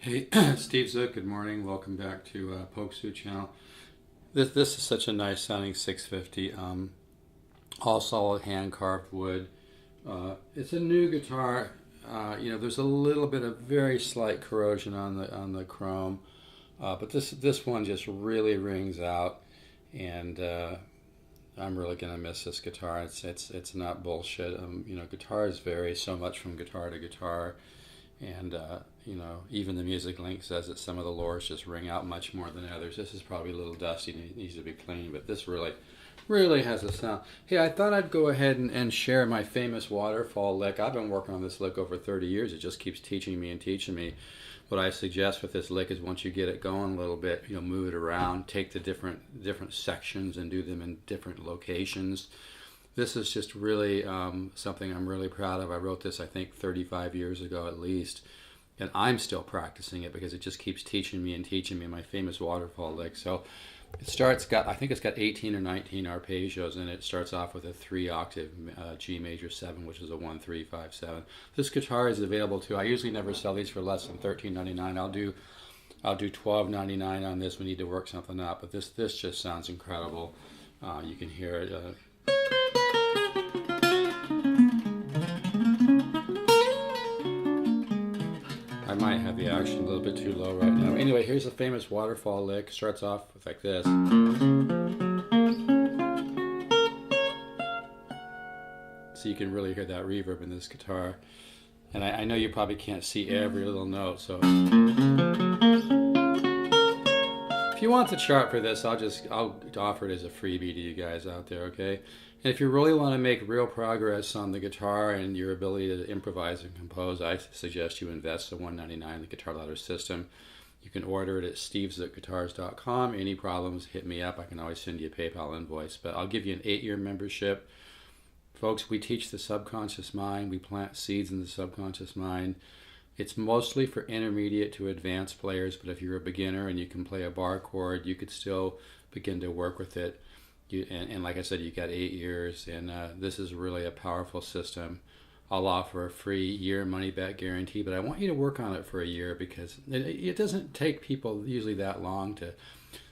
Hey, Steve Zook, good morning. Welcome back to Pokesoo channel. This is such a nice sounding 650, all solid hand carved wood. It's a new guitar. There's a little bit of very slight corrosion on the chrome, but this one just really rings out, and I'm really gonna miss this guitar. It's not bullshit. Guitars vary so much from guitar to guitar. And even the music link says that some of the Loars just ring out much more than others. This is probably a little dusty and it needs to be cleaned, but this really has a sound. Hey, I thought I'd go ahead and share my famous Waterfall Lick. I've been working on this lick over 30 years. It just keeps teaching me and teaching me. What I suggest with this lick is once you get it going a little bit, move it around, take the different sections and do them in different locations. This is just really something I'm really proud of. I wrote this, I think, 35 years ago at least, and I'm still practicing it because it just keeps teaching me and teaching me my famous Waterfall Lick. So I think it's got 18 or 19 arpeggios, and it starts off with a 3-octave G major 7, which is a 1, 3, 5, 7. This guitar is available too. I usually never sell these for less than $13.99. I'll do $12.99 on this. We need to work something out, but this just sounds incredible. You can hear it. I might have the action a little bit too low right now. Anyway, here's the famous Waterfall Lick. Starts off with like this. So you can really hear that reverb in this guitar. And I know you probably can't see every little note, so if you want the chart for this, I'll offer it as a freebie to you guys out there, okay? And if you really want to make real progress on the guitar and your ability to improvise and compose, I suggest you invest in $199 in the Guitar Ladder system. You can order it at stevezookguitars.com. Any problems, hit me up. I can always send you a PayPal invoice. But I'll give you an 8-year membership. Folks, we teach the subconscious mind. We plant seeds in the subconscious mind. It's mostly for intermediate to advanced players, but if you're a beginner and you can play a bar chord, you could still begin to work with it. And like I said, you got 8 years, and this is really a powerful system. I'll offer a free year money-back guarantee, but I want you to work on it for a year because it doesn't take people usually that long to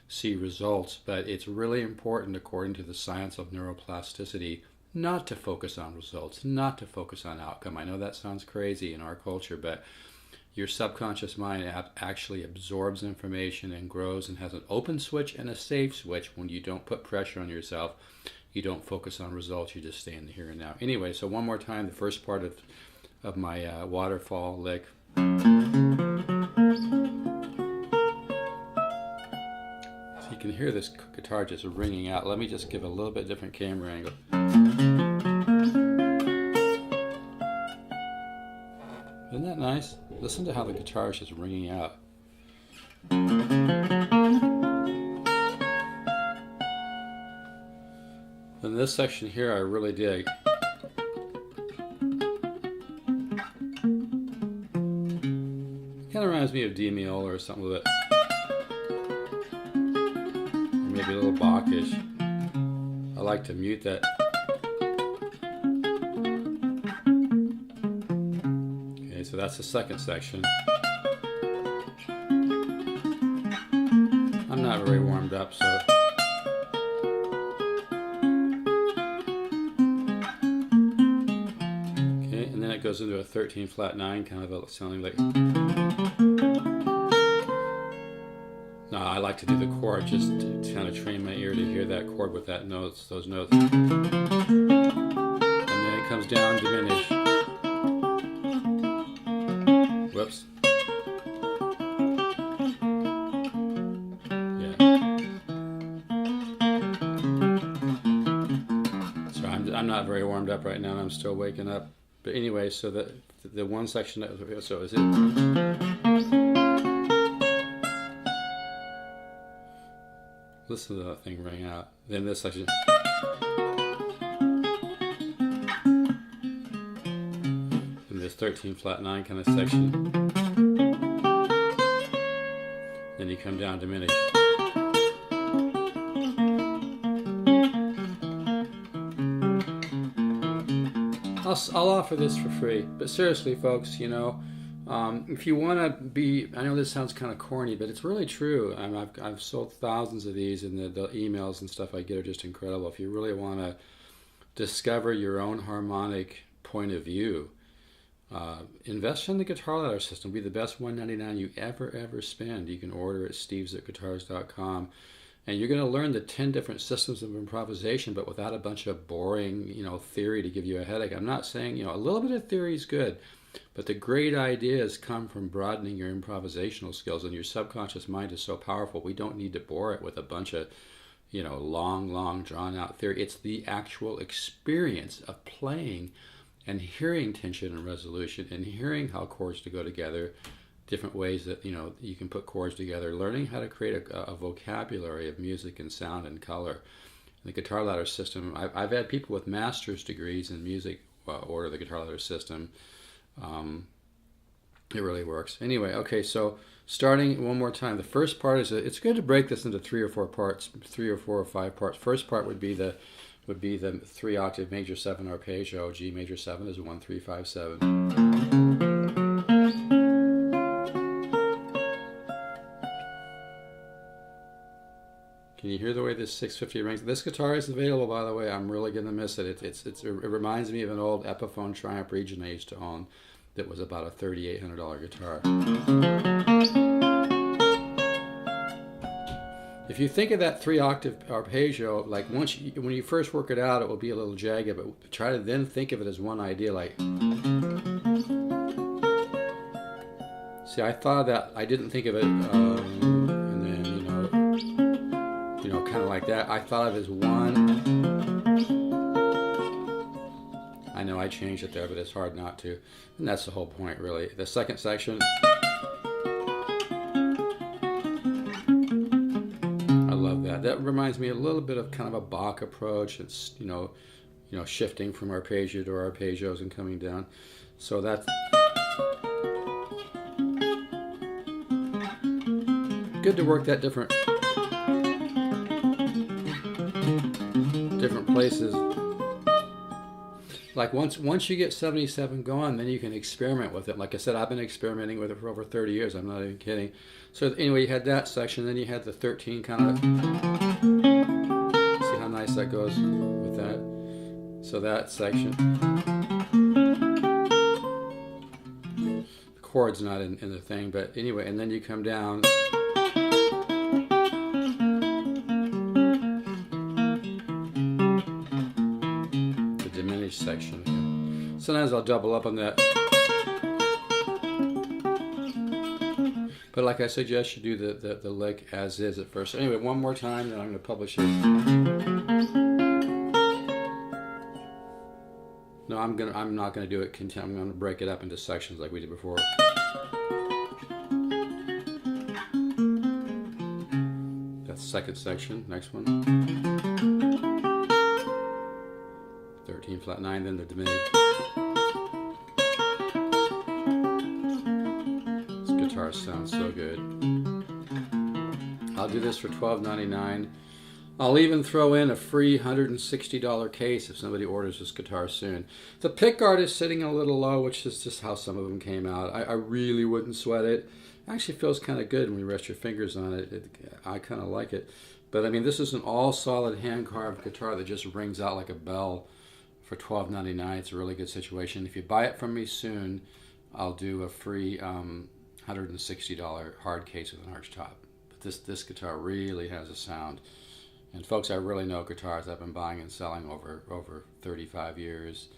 see results, but it's really important, according to the science of neuroplasticity, not to focus on results, not to focus on outcome. I know that sounds crazy in our culture, but your subconscious mind actually absorbs information and grows and has an open switch and a safe switch. When you don't put pressure on yourself, you don't focus on results, you just stay in the here and now. Anyway, so one more time, the first part of my Waterfall Lick. So you can hear this guitar just ringing out. Let me just give a little bit different camera angle. Isn't that nice? Listen to how the guitar is just ringing out. Then this section here I really dig. It kind of reminds me of D Miola or something with it. Or maybe a little Bachish. I like to mute that. So that's the second section. I'm not very warmed up, so. Okay, and then it goes into a 13 flat 9, kind of sounding like. No, I like to do the chord just to kind of train my ear to hear that chord with those notes. And then it comes down, diminished. Whoops. Yeah. So I'm not very warmed up right now, and I'm still waking up. But anyway, so the one section so is it. Listen to that thing ring out. Then this section. This 13 flat 9 kind of section. Then you come down diminished. I'll offer this for free, but seriously, folks, If you want to be, I know this sounds kind of corny, but it's really true. I've sold thousands of these, and the emails and stuff I get are just incredible. If you really want to discover your own harmonic point of view, invest in the guitar ladder system. It'll be the best $199 you ever spend. You can order at stevesguitars.com, and you're going to learn the 10 different systems of improvisation, but without a bunch of boring, theory to give you a headache. I'm not saying, a little bit of theory is good, but the great ideas come from broadening your improvisational skills, and your subconscious mind is so powerful. We don't need to bore it with a bunch of, long, drawn-out theory. It's the actual experience of playing and hearing tension and resolution, and hearing how chords to go together, different ways that you can put chords together, learning how to create a vocabulary of music and sound and color. The guitar ladder system, I've had people with master's degrees in music order the guitar ladder system. It really works. Anyway, okay, so starting one more time, the first part is it's good to break this into 3 or 4 parts, 3 or 4 or 5 parts. First part would be the 3-octave major 7 arpeggio. G major 7 is 1 3 5 7. Can you hear the way this 650 rings? This guitar is available, by the way. I'm really going to miss it. It reminds me of an old Epiphone Triumph Region I used to own that was about a $3,800 guitar. If you think of that 3-octave arpeggio, like when you first work it out, it will be a little jagged, but try to then think of it as one idea, like. See, I thought of that. I didn't think of it, and then kind of like that. I thought of it as one. I know I changed it there, but it's hard not to, and that's the whole point, really. The second section. That reminds me a little bit of kind of a Bach approach. It's shifting from arpeggio to arpeggios and coming down. So that's good to work that different places. Like once you get 77 going, then you can experiment with it. Like I said, I've been experimenting with it for over 30 years. I'm not even kidding. So anyway, you had that section, then you had the 13 kind of. See how nice that goes with that. So that section. The chord's not in the thing, but anyway, and then you come down. Section. Sometimes I'll double up on that, but like I suggest you do the lick as is at first. Anyway, one more time, then I'm going to publish it. No, I'm not going to do it. I'm going to break it up into sections like we did before. That's the second section. Next one. 13 flat 9, then the diminished. This guitar sounds so good. I'll do this for $12.99. I'll even throw in a free $160 case if somebody orders this guitar soon. The pickguard is sitting a little low, which is just how some of them came out. I really wouldn't sweat it. It actually feels kind of good when you rest your fingers on it. I kind of like it. But I mean, this is an all-solid hand-carved guitar that just rings out like a bell. For $12.99, it's a really good situation. If you buy it from me soon, I'll do a free $160 hard case with an arch top. But this guitar really has a sound. And folks, I really know guitars. I've been buying and selling over 35 years.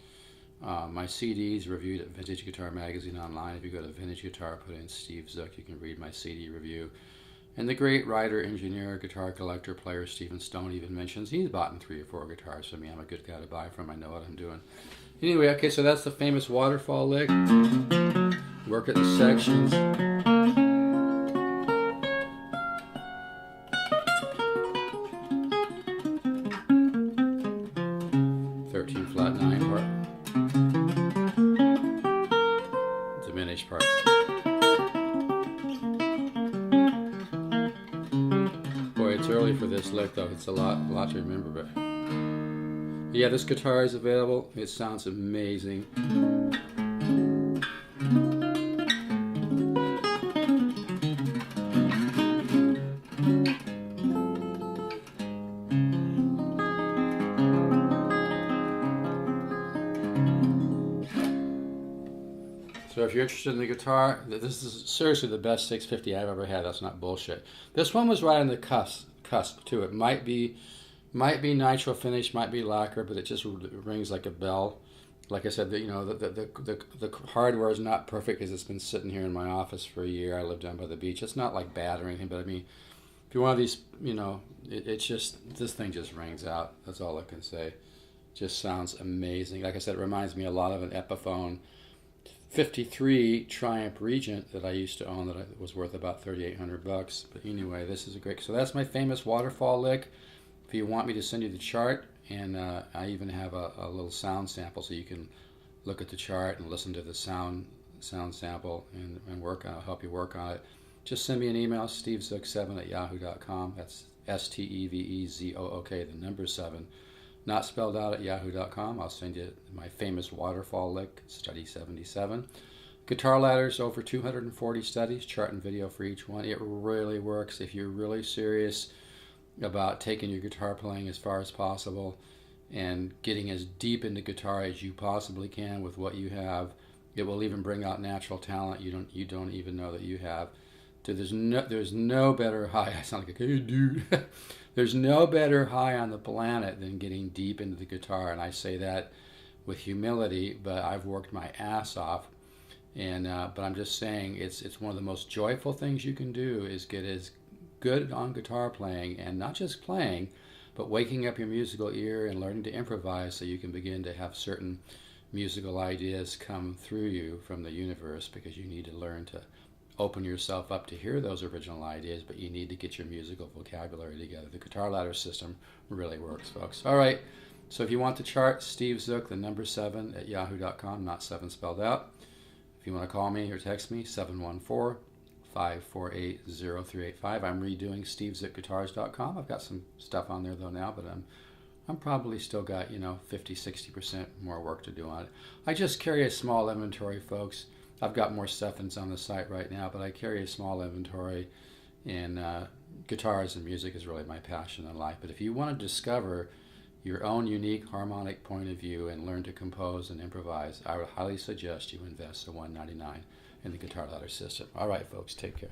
My CDs reviewed at Vintage Guitar Magazine online. If you go to Vintage Guitar, put in Steve Zook, you can read my CD review. And the great writer, engineer, guitar collector, player Stephen Stone even mentions he's bought 3 or 4 guitars from me. I'm a good guy to buy from. I know what I'm doing. Anyway, okay, so that's the famous Waterfall Lick. Work at the sections. 13 flat 9 part. Diminished part. It's early for this lick though. It's a lot to remember, but yeah, this guitar is available. It sounds amazing. if you're interested in the guitar, this is seriously the best 650 I've ever had. That's not bullshit. This one was right on the cusp too. It might be nitro finish, might be lacquer, but it just rings like a bell. Like I said, the hardware is not perfect because it's been sitting here in my office for a year. I live down by the beach. It's not like bad or anything, but I mean, if you're one of these, it's just, this thing just rings out. That's all I can say. Just sounds amazing. Like I said, it reminds me a lot of an Epiphone 53 Triumph Regent that I used to own that was worth about $3,800. But anyway, this is a great. So that's my famous Waterfall Lick. If you want me to send you the chart, and I even have a little sound sample so you can look at the chart and listen to the sound sample and work on it, help you work on it. Just send me an email, stevezook7@yahoo.com. That's STEVEZOOK, the number 7. Not spelled out, at yahoo.com. I'll send you my famous Waterfall Lick, study 77. Guitar ladders, over 240 studies, chart and video for each one. It really works if you're really serious about taking your guitar playing as far as possible and getting as deep into guitar as you possibly can with what you have. It will even bring out natural talent you don't even know that you have. There's no better high. I sound like a hey dude. There's no better high on the planet than getting deep into the guitar, and I say that with humility. But I've worked my ass off, and but I'm just saying it's one of the most joyful things you can do is get as good on guitar playing, and not just playing, but waking up your musical ear and learning to improvise so you can begin to have certain musical ideas come through you from the universe, because you need to learn to open yourself up to hear those original ideas, but you need to get your musical vocabulary together. The guitar ladder system really works, folks. All right, so if you want the chart, Steve Zook, the number 7 at yahoo.com, not 7 spelled out. If you want to call me or text me, 714-548-0385. I'm redoing stevezookguitars.com. I've got some stuff on there though now, but I'm probably still got 50-60% more work to do on it. I just carry a small inventory, folks. I've got more stuff that's on the site right now, but I carry a small inventory, and guitars and music is really my passion in life. But if you want to discover your own unique harmonic point of view and learn to compose and improvise, I would highly suggest you invest the $199 in the guitar ladder system. All right, folks, take care.